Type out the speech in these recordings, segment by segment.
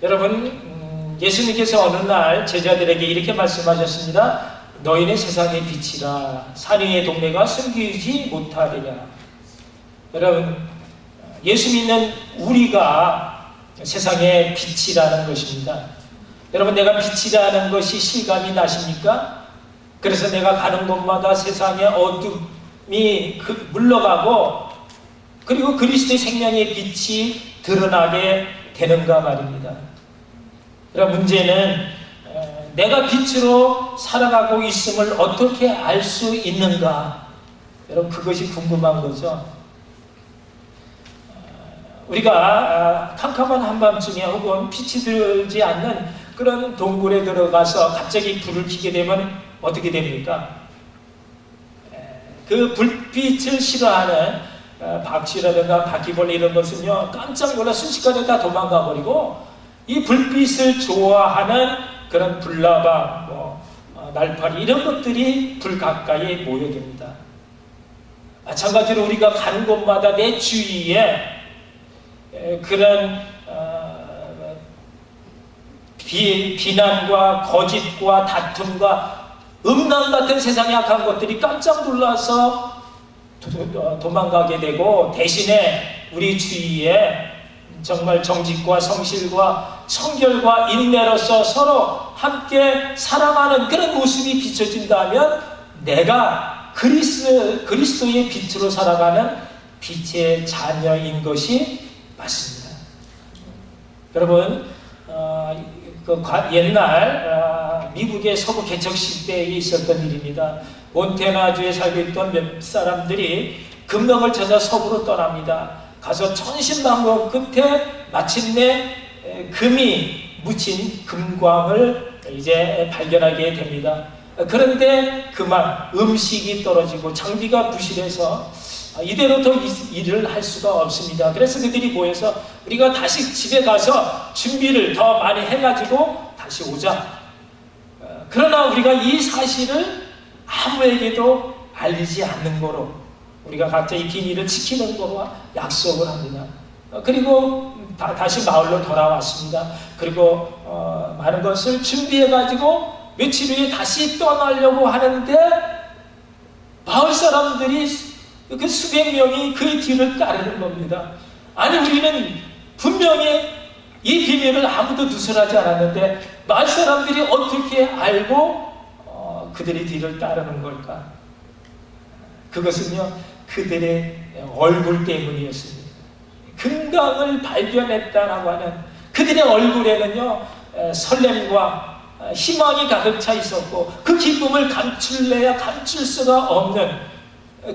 여러분, 예수님께서 어느 날 제자들에게 이렇게 말씀하셨습니다. 너희는 세상의 빛이라. 산 위의 동네가 숨기지 못하리라. 여러분, 예수 믿는 우리가 세상의 빛이라는 것입니다. 여러분, 내가 빛이라는 것이 실감이 나십니까? 그래서 내가 가는 곳마다 세상의 어둠이 물러가고, 그리고 그리스도의 생명의 빛이 드러나게 되는가 말입니다. 그럼 문제는 내가 빛으로 살아가고 있음을 어떻게 알 수 있는가? 여러분, 그것이 궁금한 거죠. 우리가 캄캄한 한밤중에 혹은 빛이 들지 않는 그런 동굴에 들어가서 갑자기 불을 켜게 되면 어떻게 됩니까? 그 불빛을 싫어하는 박쥐라든가 바퀴벌레 이런 것은요, 깜짝 놀라 순식간에 다 도망가 버리고, 이 불빛을 좋아하는 그런 불나방, 날파리 이런 것들이 불 가까이에 모여듭니다. 마찬가지로 우리가 가는 곳마다 내 주위에 그런 비난과 거짓과 다툼과 음란 같은 세상의 악한 것들이 깜짝 놀라서 도망가게 되고, 대신에 우리 주위에 정말 정직과 성실과 청결과 인내로서 서로 함께 사랑하는 그런 모습이 비춰진다면 내가 그리스도의 빛으로 살아가는 빛의 자녀인 것이 맞습니다. 여러분, 옛날 미국의 서부 개척 시대에 있었던 일입니다. 몬태나주에 살고 있던 몇 사람들이 금덩을 찾아 서부로 떠납니다. 가서 천신만고 끝에 마침내 금이 묻힌 금광을 이제 발견하게 됩니다. 그런데 그만 음식이 떨어지고 장비가 부실해서 이대로 더 일을 할 수가 없습니다. 그래서 그들이 모여서 우리가 다시 집에 가서 준비를 더 많이 해가지고 다시 오자. 그러나 우리가 이 사실을 아무에게도 알리지 않는 거로 우리가 각자 이 비밀을 지키는 거로 약속을 합니다. 그리고 다시 마을로 돌아왔습니다. 그리고 많은 것을 준비해가지고 며칠 후에 다시 떠나려고 하는데 마을 사람들이 그 수백 명이 그의 뒤를 따르는 겁니다. 아니, 우리는 분명히 이 비밀을 아무도 누설하지 않았는데 마을 사람들이 어떻게 알고 그들의 뒤를 따르는 걸까? 그것은요, 그들의 얼굴 때문이었습니다. 금강을 발견했다라고 하는 그들의 얼굴에는요, 설렘과 희망이 가득 차 있었고, 그 기쁨을 감출래야 감출 수가 없는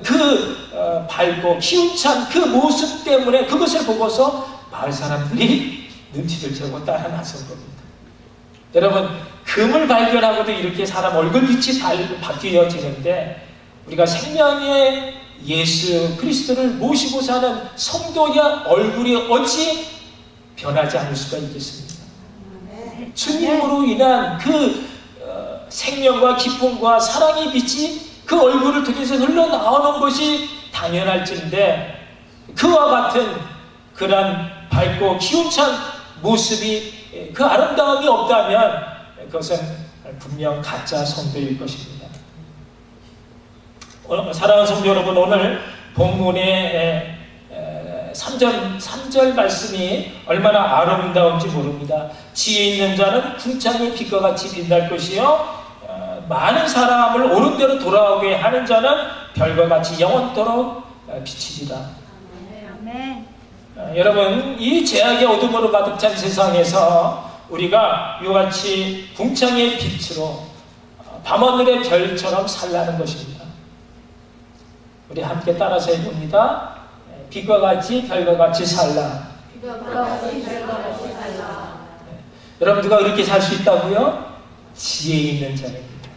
그 밝고 기운찬 그 모습 때문에 그것을 보고서 마을 사람들이 눈치를 채고 따라 나선 겁니다. 여러분, 금을 발견하고도 이렇게 사람 얼굴빛이 바뀌어지는데, 우리가 생명의 예수 그리스도를 모시고 사는 성도의 얼굴이 어찌 변하지 않을 수가 있겠습니까? 주님으로 인한 그 생명과 기쁨과 사랑의 빛이 그 얼굴을 통해서 흘러나오는 것이 당연할진데, 그와 같은 그런 밝고 기운찬 모습이, 그 아름다움이 없다면 그것은 분명 가짜 성도일 것입니다. 사랑하는 성도 여러분, 오늘 본문의 3절 말씀이 얼마나 아름다운지 모릅니다. 지혜 있는 자는 궁창의 빛과 같이 빛날 것이요, 많은 사람을 옳은 대로 돌아오게 하는 자는 별과 같이 영원토록 비치리라. 아멘. 여러분, 이 죄악의 어둠으로 가득 찬 세상에서 우리가 이와 같이 궁창의 빛으로 밤하늘의 별처럼 살라는 것입니다. 우리 함께 따라서 해봅니다. 빛과 같이 별과 같이 살라. 여러분, 누가 그렇게 살 수 있다고요? 지혜 있는 자입니다.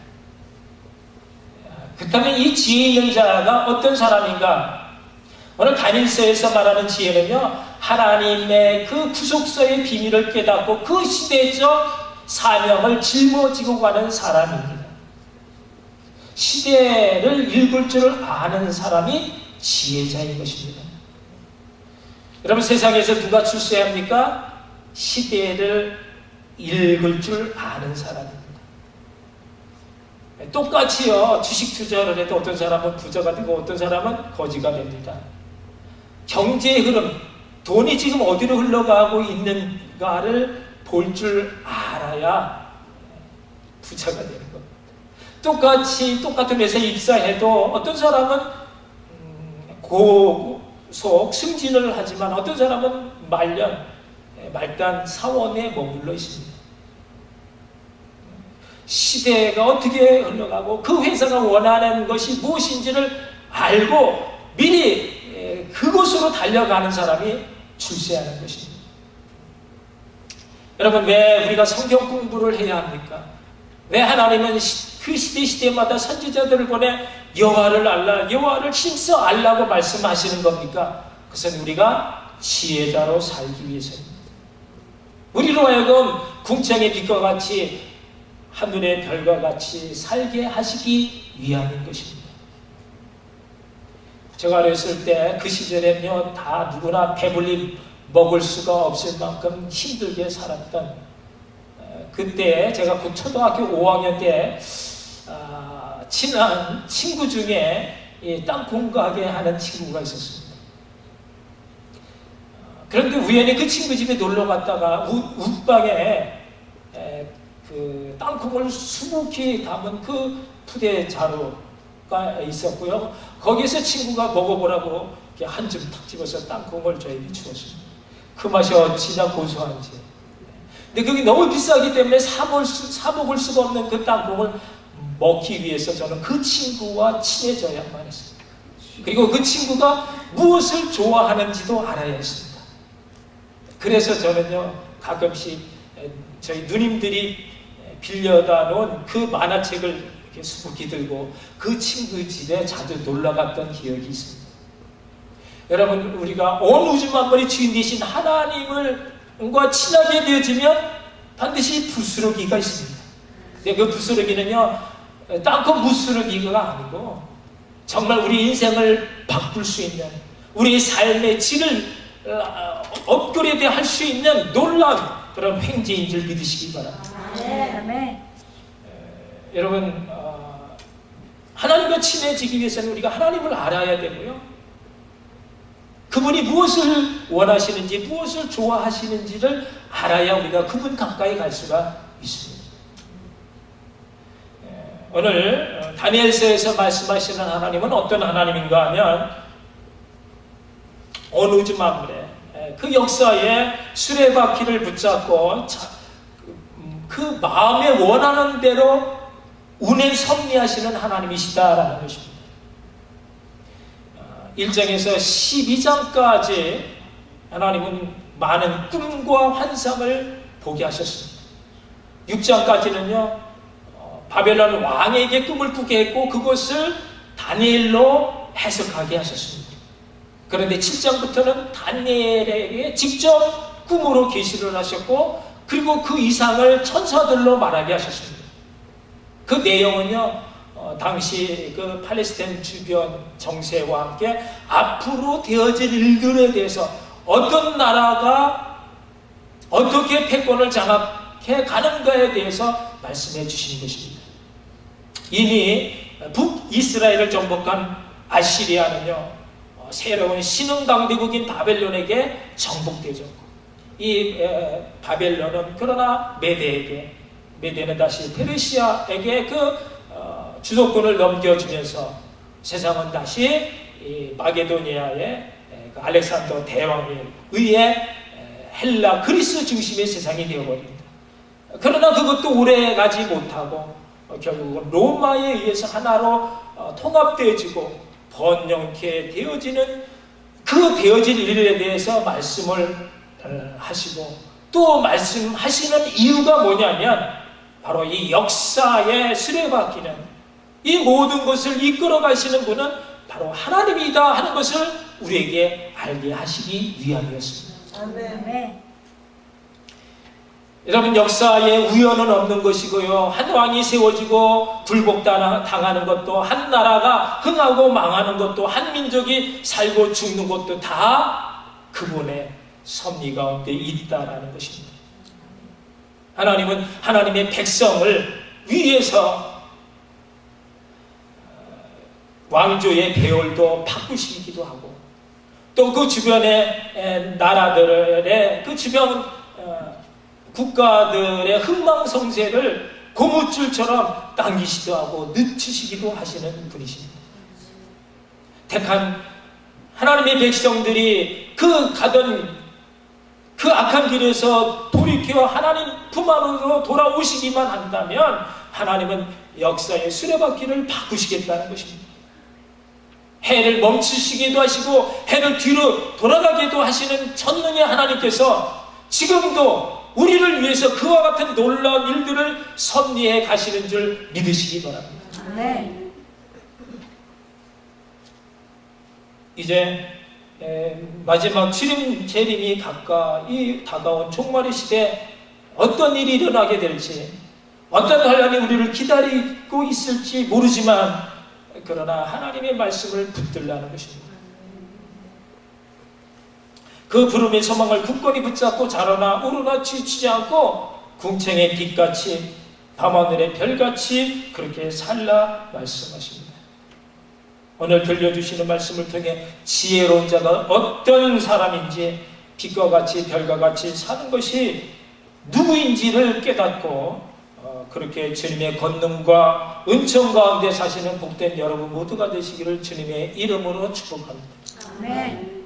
그렇다면 이 지혜 있는 자가 어떤 사람인가? 오늘 다니엘서에서 말하는 지혜는요, 하나님의 그 구속서의 비밀을 깨닫고 그 시대적 사명을 짊어지고 가는 사람입니다. 시대를 읽을 줄 아는 사람이 지혜자인 것입니다. 여러분, 세상에서 누가 출세합니까? 시대를 읽을 줄 아는 사람입니다. 똑같이요, 주식 투자를 해도 어떤 사람은 부자가 되고 어떤 사람은 거지가 됩니다. 경제의 흐름, 돈이 지금 어디로 흘러가고 있는가를 볼 줄 알아야 부자가 되는 겁니다. 똑같은 회사에 입사해도 어떤 사람은 고속 승진을 하지만 어떤 사람은 말단 사원에 머물러 있습니다. 시대가 어떻게 흘러가고 그 회사가 원하는 것이 무엇인지를 알고 미리 그곳으로 달려가는 사람이 출세하는 것입니다. 여러분, 왜 우리가 성경 공부를 해야 합니까? 왜 하나님은 그 시대마다 선지자들을 보내 여호와를 알라, 여호와를 힘써 알라고 말씀하시는 겁니까? 그것은 우리가 지혜자로 살기 위해서입니다. 우리로 하여금 궁창의 빛과 같이 하늘의 별과 같이 살게 하시기 위함인 것입니다. 제가 어렸을 때 그 시절에는요, 다 누구나 배불리 먹을 수가 없을 만큼 힘들게 살았던, 그때 제가 초등학교 5학년 때 친한 친구 중에 땅콩 가게 하는 친구가 있었습니다. 그런데 우연히 그 친구 집에 놀러 갔다가 웃방에 그 땅콩을 수북히 담은 그 푸대자루가 있었고요. 거기에서 친구가 먹어보라고 한 줌 탁 집어서 땅콩을 저에게 주었습니다. 그 맛이 어찌나 고소한지. 근데 그게 너무 비싸기 때문에 사먹을 수가 없는 그 땅콩을 먹기 위해서 저는 그 친구와 친해져야만 했습니다. 그리고 그 친구가 무엇을 좋아하는지도 알아야 했습니다. 그래서 저는요, 가끔씩 저희 누님들이 빌려다 놓은 그 만화책을 이렇게 수북히 들고 그 친구 집에 자주 놀러 갔던 기억이 있습니다. 여러분, 우리가 온 우주 만물의 주인 되신 하나님과 친하게 되어지면 반드시 부스러기가 있습니다. 근데 그 부스러기는요, 땅콩 부스러기가 아니고 정말 우리 인생을 바꿀 수 있는, 우리의 삶의 질을 업그레이드 할 수 있는 놀라운 그런 횡재인 줄 믿으시기 바랍니다. 아멘. 여러분, 하나님과 친해지기 위해서는 우리가 하나님을 알아야 되고요, 그분이 무엇을 원하시는지, 무엇을 좋아하시는지를 알아야 우리가 그분 가까이 갈 수가 있습니다. 오늘 다니엘서에서 말씀하시는 하나님은 어떤 하나님인가 하면, 온 우주 만물에 그 역사에 수레바퀴를 붙잡고 그 마음에 원하는 대로 운행 섭리하시는 하나님이시다라는 것입니다. 1장에서 12장까지 하나님은 많은 꿈과 환상을 보게 하셨습니다. 6장까지는요, 바벨론 왕에게 꿈을 꾸게 했고 그것을 다니엘로 해석하게 하셨습니다. 그런데 7장부터는 다니엘에게 직접 꿈으로 계시를 하셨고, 그리고 그 이상을 천사들로 말하게 하셨습니다. 그 내용은요, 당시 그 팔레스타인 주변 정세와 함께 앞으로 되어질 일들에 대해서 어떤 나라가 어떻게 패권을 장악해 가는가에 대해서 말씀해 주신 것입니다. 이미 북이스라엘을 정복한 아시리아는요, 새로운 신흥 강대국인 바벨론에게 정복되었고, 이 바벨론은 그러나 메대는 다시 페르시아에게 그 주도권을 넘겨주면서 세상은 다시 이 마게도니아의 그 알렉산더 대왕에 의해 헬라 그리스 중심의 세상이 되어버립니다. 그러나 그것도 오래 가지 못하고 결국은 로마에 의해서 하나로 통합되어지고 번영케 되어지는 그 되어질 일에 대해서 말씀을 하시고, 또 말씀하시는 이유가 뭐냐면 바로 이 역사의 수레바퀴는, 이 모든 것을 이끌어 가시는 분은 바로 하나님이다 하는 것을 우리에게 알게 하시기 위함이었습니다. 아멘. 여러분, 역사에 우연은 없는 것이고요, 한 왕이 세워지고 굴복당하는 것도, 한 나라가 흥하고 망하는 것도, 한 민족이 살고 죽는 것도 다 그분의 섭리 가운데 있다라는 것입니다. 하나님은 하나님의 백성을 위해서 왕조의 배열도 바꾸시기도 하고, 또 그 주변의 나라들의 그 주변 국가들의 흥망성쇠를 고무줄처럼 당기시기도 하고 늦추시기도 하시는 분이십니다. 택한 하나님의 백성들이 가던 그 악한 길에서 돌이켜 하나님 품 안으로 돌아오시기만 한다면 하나님은 역사의 수레바퀴를 바꾸시겠다는 것입니다. 해를 멈추시기도 하시고 해를 뒤로 돌아가기도 하시는 전능의 하나님께서 지금도 우리를 위해서 그와 같은 놀라운 일들을 섭리해 가시는 줄 믿으시기 바랍니다. 네. 이제 마지막 주님 재림이 가까이 다가온 종말의 시대에 어떤 일이 일어나게 될지, 어떤 환란이 우리를 기다리고 있을지 모르지만, 그러나 하나님의 말씀을 붙들라는 것입니다. 그 부름의 소망을 굳건히 붙잡고 자라나 오르나 지치지 않고 궁창의 빛같이 밤하늘의 별같이 그렇게 살라 말씀하십니다. 오늘 들려주시는 말씀을 통해 지혜로운 자가 어떤 사람인지, 빛과 같이 별과 같이 사는 것이 누구인지를 깨닫고 그렇게 주님의 권능과 은총 가운데 사시는 복된 여러분 모두가 되시기를 주님의 이름으로 축복합니다. 아멘.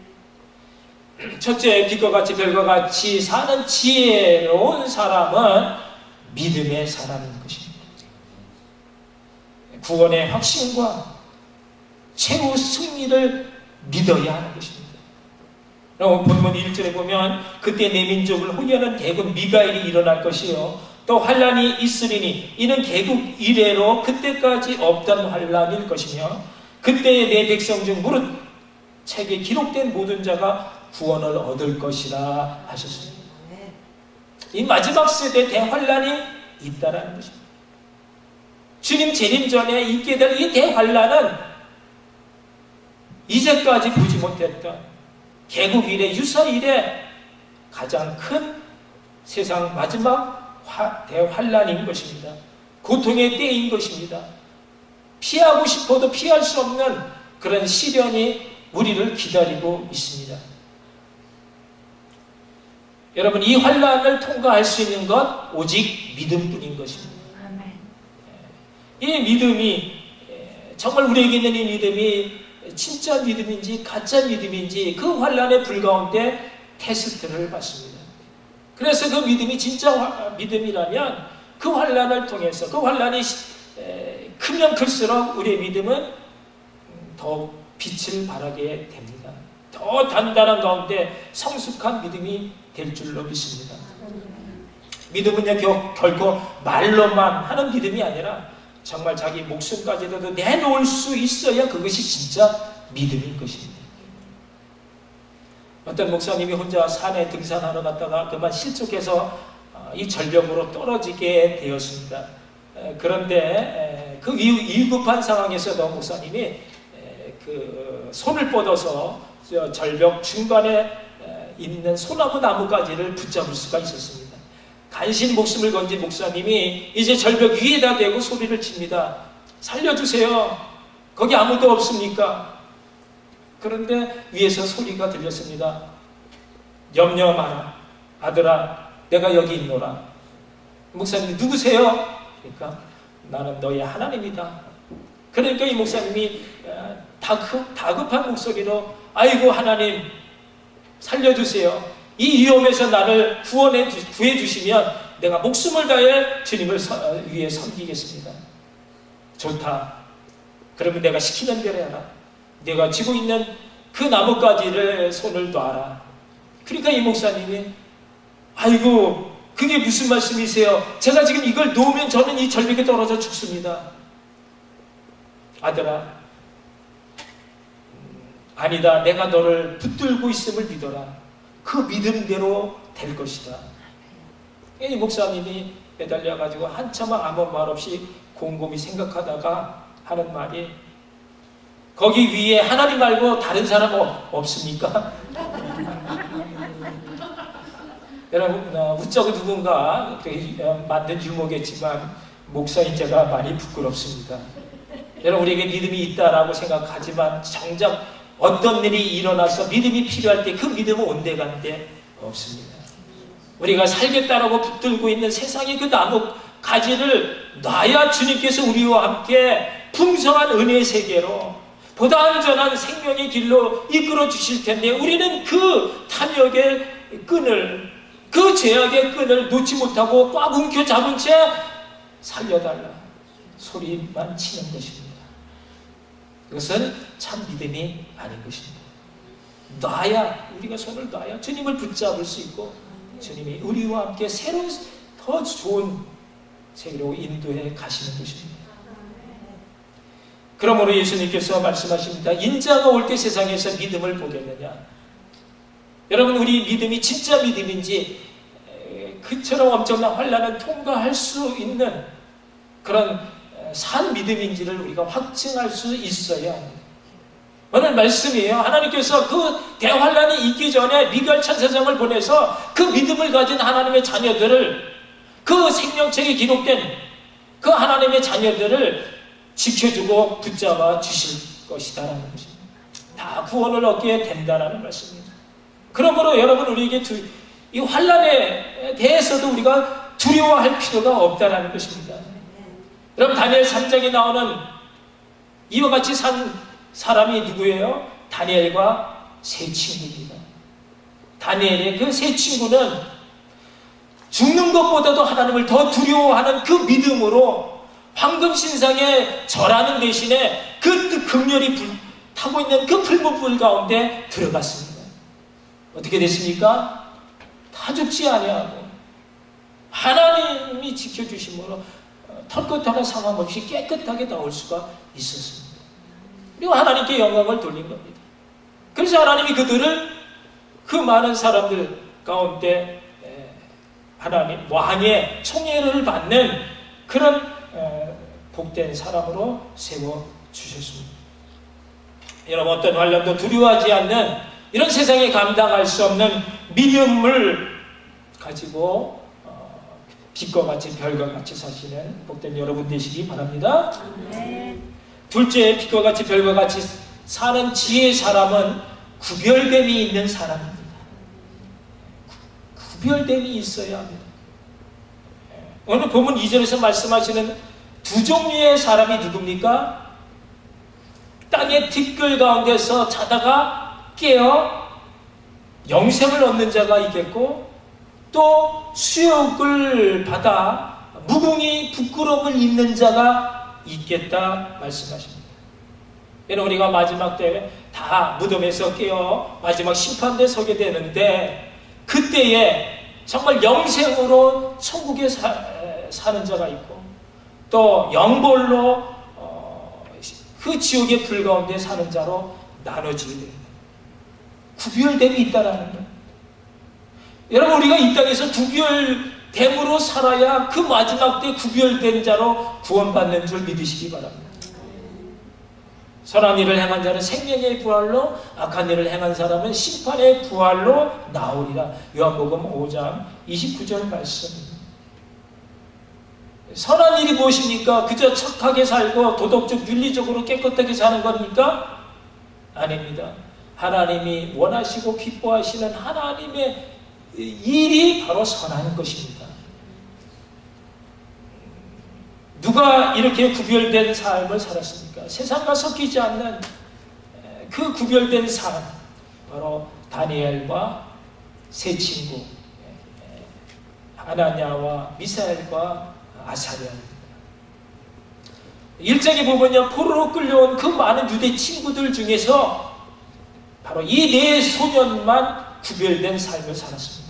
첫째, 빛과 같이 별과 같이 사는 지혜로운 사람은 믿음의 사람인 것입니다. 구원의 확신과 최후 승리를 믿어야 하는 것입니다. 본문 1절에 보면 그때 내 민족을 호위하는 대군 미가엘이 일어날 것이요 또 환란이 있으리니 이는 개국 이래로 그때까지 없던 환란일 것이며 그때의 내 백성 중 무릇 책에 기록된 모든 자가 구원을 얻을 것이라 하셨습니다. 이 마지막 세대 대환란이 있다라는 것입니다. 주님 재림 전에 있게 될 이 대환란은 이제까지 보지 못했던 개국 이래 유사 이래 가장 큰 세상 마지막 대환란인 것입니다. 고통의 때인 것입니다. 피하고 싶어도 피할 수 없는 그런 시련이 우리를 기다리고 있습니다. 여러분, 이 환란을 통과할 수 있는 것 오직 믿음뿐인 것입니다. 이 믿음이 정말 우리에게 있는 이 믿음이 진짜 믿음인지 가짜 믿음인지 그 환란의 불 가운데 테스트를 받습니다. 그래서 그 믿음이 진짜 믿음이라면 그 환란을 통해서 그 환란이 크면 클수록 우리의 믿음은 더 빛을 발하게 됩니다. 더 단단한 가운데 성숙한 믿음이 될 줄로 믿습니다. 믿음은요 결코 말로만 하는 믿음이 아니라 정말 자기 목숨까지도 내놓을 수 있어야 그것이 진짜 믿음인 것입니다. 어떤 목사님이 혼자 산에 등산하러 갔다가 그만 실족해서 이 절벽으로 떨어지게 되었습니다. 그런데 그 위급한 상황에서도 목사님이 그 손을 뻗어서 절벽 중간에 있는 소나무 나무가지를 붙잡을 수가 있었습니다. 간신 목숨을 건진 목사님이 이제 절벽 위에다 대고 소리를 칩니다. 살려주세요. 거기 아무도 없습니까? 그런데 위에서 소리가 들렸습니다. 염려 마라. 아들아, 내가 여기 있노라. 목사님이 누구세요? 그러니까 나는 너의 하나님이다. 그러니까 이 목사님이 다급한 목소리로 아이고 하나님 살려주세요. 이 위험에서 나를 구해주시면 내가 목숨을 다해 주님을 위해 섬기겠습니다. 좋다. 그러면 내가 시키는 대로 해라. 내가 쥐고 있는 그 나뭇가지를 손을 놔라. 그러니까 이 목사님이 아이고 그게 무슨 말씀이세요? 제가 지금 이걸 놓으면 저는 이 절벽에 떨어져 죽습니다. 아들아, 아니다. 내가 너를 붙들고 있음을 믿어라. 그 믿음대로 될 것이다. 이 목사님이 매달려가지고 한참 아무 말 없이 곰곰이 생각하다가 하는 말이 거기 위에 하나님 말고 다른 사람 없습니까? 여러분, 웃자고 누군가 만든 유머겠지만 목사인 제가 많이 부끄럽습니다. 여러분, 우리에게 믿음이 있다라고 생각하지만 정작 어떤 일이 일어나서 믿음이 필요할 때 그 믿음은 온데간데 없습니다. 우리가 살겠다라고 붙들고 있는 세상의 그 나무 가지를 놔야 주님께서 우리와 함께 풍성한 은혜의 세계로 보다 안전한 생명의 길로 이끌어 주실 텐데, 우리는 그 탐욕의 끈을, 그 죄악의 끈을 놓지 못하고 꽉 움켜 잡은 채 살려달라 소리만 치는 것입니다. 그것은 참 믿음이 아닌 것입니다. 놔야, 우리가 손을 놔야 주님을 붙잡을 수 있고 주님이 우리와 함께 새로운 더 좋은 세계로 인도해 가시는 것입니다. 그러므로 예수님께서 말씀하십니다. 인자가 올 때 세상에서 믿음을 보겠느냐. 여러분, 우리 믿음이 진짜 믿음인지 그처럼 엄청난 환난을 통과할 수 있는 그런 산 믿음인지를 우리가 확증할 수 있어야 합니다. 오늘 말씀이에요. 하나님께서 그 대환란이 있기 전에 미가엘 천사장을 보내서 그 믿음을 가진 하나님의 자녀들을, 그 생명책에 기록된 그 하나님의 자녀들을 지켜주고 붙잡아 주실 것이다라는 것입니다. 다 구원을 얻게 된다라는 말씀입니다. 그러므로 여러분, 우리에게 이 환난에 대해서도 우리가 두려워할 필요가 없다라는 것입니다. 여러분, 다니엘 3장에 나오는 이와 같이 산 사람이 누구예요? 다니엘과 세 친구입니다. 다니엘의 그 세 친구는 죽는 것보다도 하나님을 더 두려워하는 그 믿음으로 황금신상에 절하는 대신에 그 극렬히 타고 있는 그 풀무불 가운데 들어갔습니다. 어떻게 됐습니까? 다 죽지 아니하고 하나님이 지켜주심으로 털끝 하나 상함 없이 깨끗하게 나올 수가 있었습니다. 그리고 하나님께 영광을 돌린 겁니다. 그래서 하나님이 그들을 그 많은 사람들 가운데 하나님 왕의 총애를 받는 그런 복된 사람으로 세워주셨습니다. 여러분, 어떤 환난도 두려워하지 않는 이런 세상에 감당할 수 없는 믿음을 가지고 빛과 같이 별과 같이 사시는 복된 여러분 되시기 바랍니다. 둘째, 빛과 같이 별과 같이 사는 지혜의 사람은 구별됨이 있는 사람입니다. 구별됨이 있어야 합니다. 오늘 본문 2절에서 말씀하시는 두 종류의 사람이 누굽니까? 땅의 티끌 가운데서 자다가 깨어 영생을 얻는 자가 있겠고, 또 수욕을 받아 무공히 부끄러움을 입는 자가 있겠다 말씀하십니다. 여러분, 우리가 마지막 때 다 무덤에서 깨어 마지막 심판대에 서게 되는데, 그때에 정말 영생으로 천국에 사는 자가 있고, 또 영벌로 그 지옥의 불 가운데 사는 자로 나눠지게 됩니다. 구별됨이 있다라는 거예요. 여러분, 우리가 이 땅에서 구별됨으로 살아야 그 마지막 때 구별된 자로 구원받는 줄 믿으시기 바랍니다. 선한 일을 행한 자는 생명의 부활로, 악한 일을 행한 사람은 심판의 부활로 나오리라. 요한복음 5장 29절 말씀입니다. 선한 일이 무엇입니까? 그저 착하게 살고 도덕적, 윤리적으로 깨끗하게 사는 겁니까? 아닙니다. 하나님이 원하시고 기뻐하시는 하나님의 일이 바로 선한 것입니다. 누가 이렇게 구별된 삶을 살았습니까? 세상과 섞이지 않는 그 구별된 삶, 바로 다니엘과 세 친구 하나냐와 미사엘과 아사랴입니다. 1장에 보면요, 포로로 끌려온 그 많은 유대 친구들 중에서 바로 이 네 소년만 구별된 삶을 살았습니다.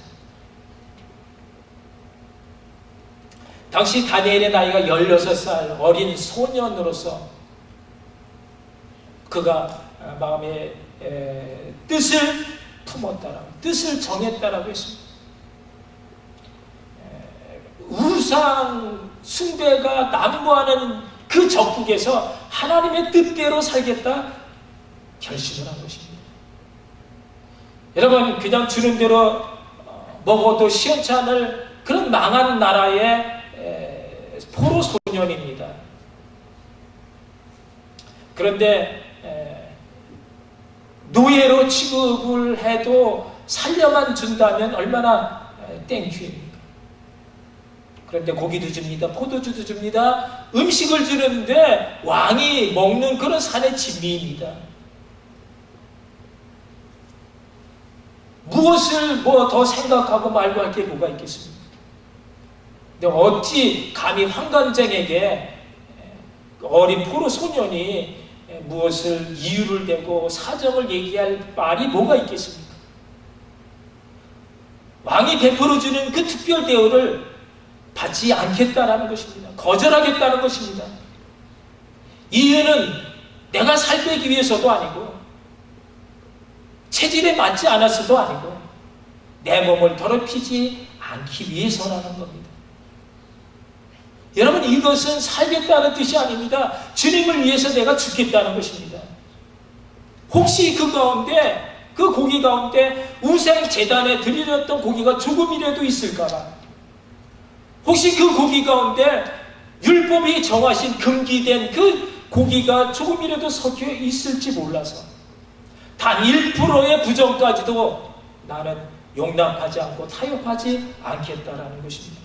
당시 다니엘의 나이가 16살 어린 소년으로서 그가 마음의 뜻을 품었다라고, 뜻을 정했다라고 했습니다. 우상 숭배가 난무하는 그 적국에서 하나님의 뜻대로 살겠다 결심을 한 것입니다. 여러분, 그냥 주는 대로 먹어도 시원치 않을 그런 망한 나라의 포로 소년입니다. 그런데 노예로 취급을 해도 살려만 준다면 얼마나 땡큐입니까? 그런데 고기도 줍니다. 포도주도 줍니다. 음식을 주는데 왕이 먹는 그런 산의 진미입니다. 무엇을 뭐 더 생각하고 말고 할 게 뭐가 있겠습니까? 근데 어찌 감히 환관쟁에게 어린 포로 소년이 무엇을 이유를 대고 사정을 얘기할 말이 뭐가 있겠습니까? 왕이 베풀어주는 그 특별 대우를 받지 않겠다라는 것입니다. 거절하겠다는 것입니다. 이유는 내가 살 빼기 위해서도 아니고 체질에 맞지 않아서도 아니고 내 몸을 더럽히지 않기 위해서라는 겁니다. 여러분, 이것은 살겠다는 뜻이 아닙니다. 주님을 위해서 내가 죽겠다는 것입니다. 혹시 그 가운데, 그 고기 가운데 우상 제단에 드려졌던 고기가 조금이라도 있을까봐, 혹시 그 고기 가운데 율법이 정하신 금기된 그 고기가 조금이라도 섞여 있을지 몰라서 단 1%의 부정까지도 나는 용납하지 않고 타협하지 않겠다라는 것입니다.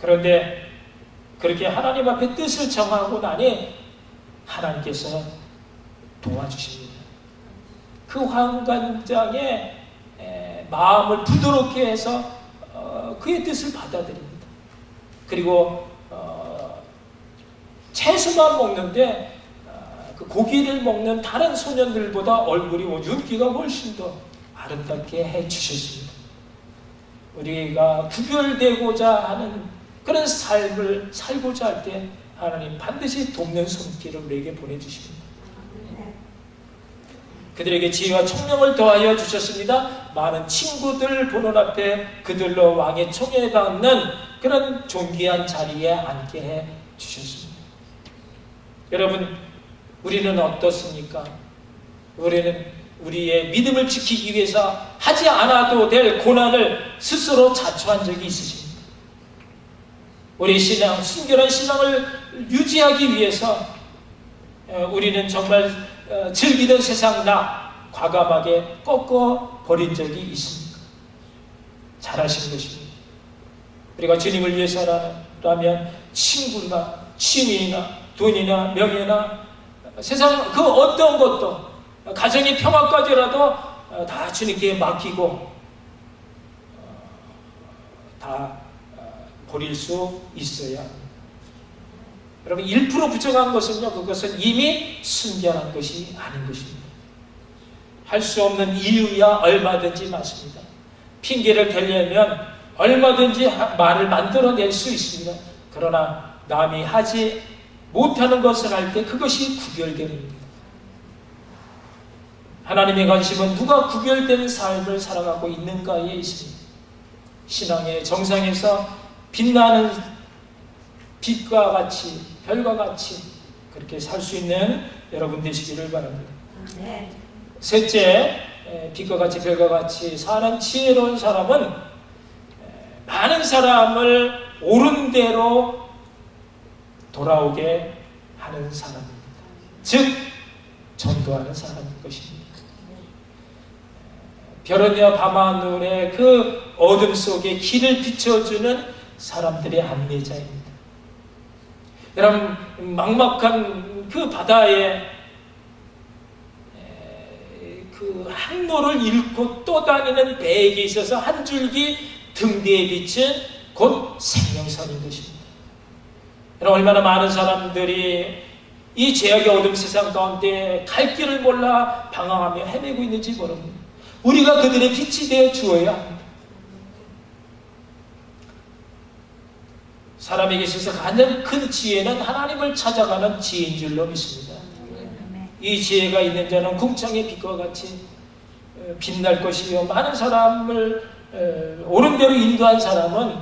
그런데 그렇게 하나님 앞에 뜻을 정하고 나니 하나님께서 도와주십니다. 그 환관장의 마음을 부드럽게 해서 그의 뜻을 받아들입니다. 그리고 채소만 먹는데 그 고기를 먹는 다른 소년들보다 얼굴이 윤기가 훨씬 더 아름답게 해주셨습니다. 우리가 구별되고자 하는 그런 삶을 살고자 할 때 하나님 반드시 돕는 손길을 우리에게 보내주십니다. 그들에게 지혜와 총명을 더하여 주셨습니다. 많은 친구들 보는 앞에 그들로 왕의 총애받는 그런 존귀한 자리에 앉게 해 주셨습니다. 여러분, 우리는 어떻습니까? 우리는 우리의 믿음을 지키기 위해서 하지 않아도 될 고난을 스스로 자초한 적이 있으십니까? 우리 신앙, 순결한 신앙을 유지하기 위해서 우리는 정말 즐기던 세상 나 과감하게 꺾어 버린 적이 있습니까? 잘하신 것입니다. 우리가 주님을 위해서라면 친구나 취미나 돈이나 명예나 세상 그 어떤 것도, 가정의 평화까지라도 다 주님께 맡기고 다 버릴 수 있어야 합니다. 여러분, 1% 부정한 것은요, 그것은 이미 순결한 것이 아닌 것입니다. 할 수 없는 이유야 얼마든지 많습니다. 핑계를 대려면 얼마든지 말을 만들어낼 수 있습니다. 그러나 남이 하지 못하는 것을 할 때 그것이 구별됨입니다. 하나님의 관심은 누가 구별된 삶을 살아가고 있는가에 있습니다. 신앙의 정상에서 빛나는 빛과 같이, 별과 같이 그렇게 살 수 있는 여러분 되시기를 바랍니다. 네. 셋째, 빛과 같이 별과 같이 사는 지혜로운 사람은 많은 사람을 옳은 대로 돌아오게 하는 사람입니다. 즉 전도하는 사람인 것입니다. 별은요 밤하늘의 그 어둠 속에 길을 비춰주는 사람들의 안내자입니다. 여러분, 막막한 그 바다에 그 항로를 잃고 또 다니는 배에게 있어서 한 줄기 등 뒤에 비친 곧 생명선인 것입니다. 여러분, 얼마나 많은 사람들이 이 죄악의 어둠 세상 가운데 갈 길을 몰라 방황하며 헤매고 있는지 모릅니다. 우리가 그들의 빛이 되어 주어야 합니다. 사람에게 있어서 가장 큰 지혜는 하나님을 찾아가는 지혜인 줄로 믿습니다. 이 지혜가 있는 자는 궁창의 빛과 같이 빛날 것이요, 많은 사람을 옳은 대로 인도한 사람은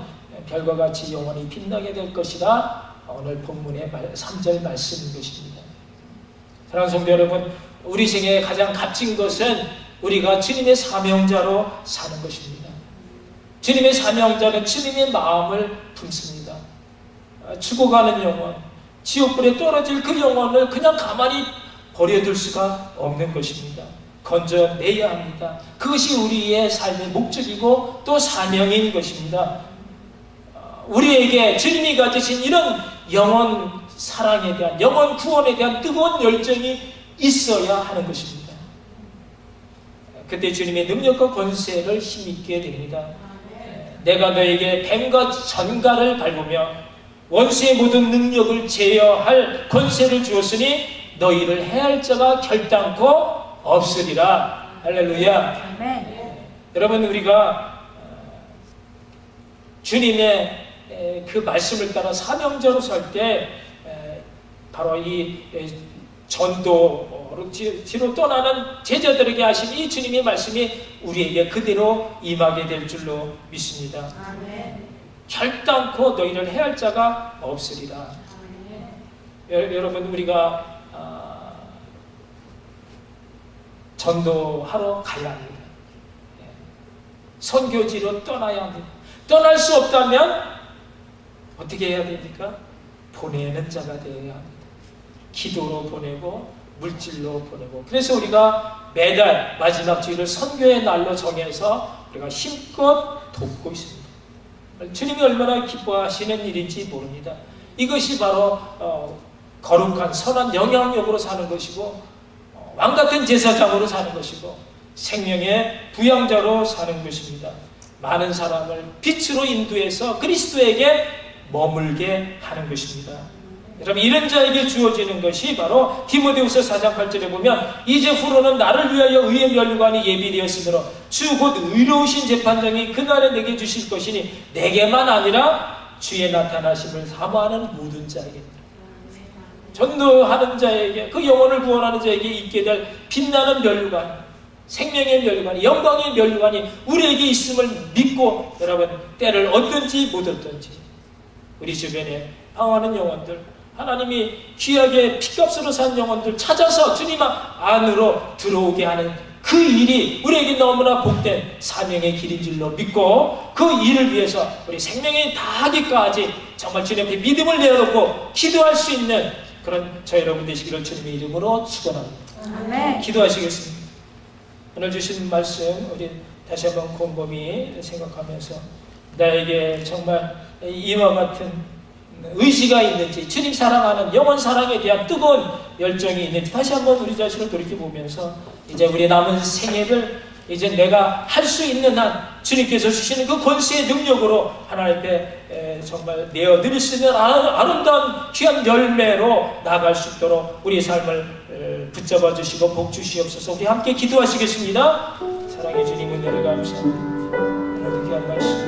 별과 같이 영원히 빛나게 될 것이라 오늘 본문의 3절 말씀인 것입니다. 사랑하는 성도 여러분, 우리 생애의 가장 값진 것은 우리가 주님의 사명자로 사는 것입니다. 주님의 사명자는 주님의 마음을 품습니다. 죽어가는 영혼, 지옥불에 떨어질 그 영혼을 그냥 가만히 버려둘 수가 없는 것입니다. 건져내야 합니다. 그것이 우리의 삶의 목적이고 또 사명인 것입니다. 우리에게 주님이 가지신 이런 영혼 사랑에 대한, 영혼 구원에 대한 뜨거운 열정이 있어야 하는 것입니다. 그때 주님의 능력과 권세를 힘있게 됩니다. 내가 너에게 뱀과 전갈을 밟으며 원수의 모든 능력을 제어할 권세를 주었으니 너희를 해할 자가 결단코 없으리라. 할렐루야. 여러분, 우리가 주님의 그 말씀을 따라 사명자로 살 때 바로 이 전도로 뒤로 떠나는 제자들에게 하신 이 주님의 말씀이 우리에게 그대로 임하게 될 줄로 믿습니다. 결단코 너희를 해할 자가 없으리라. 여러분, 우리가 전도하러 가야 합니다. 선교지로 떠나야 합니다. 떠날 수 없다면 어떻게 해야 됩니까? 보내는 자가 되어야 합니다. 기도로 보내고 물질로 보내고. 그래서 우리가 매달 마지막 주일을 선교의 날로 정해서 우리가 힘껏 돕고 있습니다. 주님이 얼마나 기뻐하시는 일인지 모릅니다. 이것이 바로 거룩한 선한 영향력으로 사는 것이고 왕같은 제사장으로 사는 것이고 생명의 부양자로 사는 것입니다. 많은 사람을 빛으로 인도해서 그리스도에게 머물게 하는 것입니다. 여러분, 이런 자에게 주어지는 것이 바로 디모데후서 4장 8절에 보면 이제 후로는 나를 위하여 의의 멸관이 예비되었으므로 주 곧 의로우신 재판장이 그날에 내게 주실 것이니 내게만 아니라 주의 나타나심을 사모하는 모든 자에게입니다. 전도하는 자에게, 그 영혼을 구원하는 자에게 있게 될 빛나는 멸관, 생명의 멸관이, 영광의 멸관이 우리에게 있음을 믿고 여러분, 때를 얻든지 못 얻든지 우리 주변에 방황하는 영혼들, 하나님이 귀하게 피값으로 산 영혼들 찾아서 주님 안으로 들어오게 하는 그 일이 우리에게 너무나 복된 사명의 길인 줄로 믿고 그 일을 위해서 우리 생명이 다하기까지 정말 주님 앞에 믿음을 내어놓고 기도할 수 있는 그런 저 여러분 되시기를 주님의 이름으로 축원합니다. 아멘. 기도하시겠습니다. 오늘 주신 말씀 우리 다시 한번 곰곰이 생각하면서 나에게 정말 이와 같은 의지가 있는지, 주님 사랑하는 영원 사랑에 대한 뜨거운 열정이 있는지 다시 한번 우리 자신을 돌이켜보면서 이제 우리 남은 생애를 이제 내가 할 수 있는 한 주님께서 주시는 그 권세의 능력으로 하나님 앞에 정말 내어드릴 수 있는 아름다운 귀한 열매로 나아갈 수 있도록 우리의 삶을 붙잡아 주시고 복 주시옵소서. 우리 함께 기도하시겠습니다. 사랑해 주님, 은혜를 감사합니다. 오늘도 귀한 말씀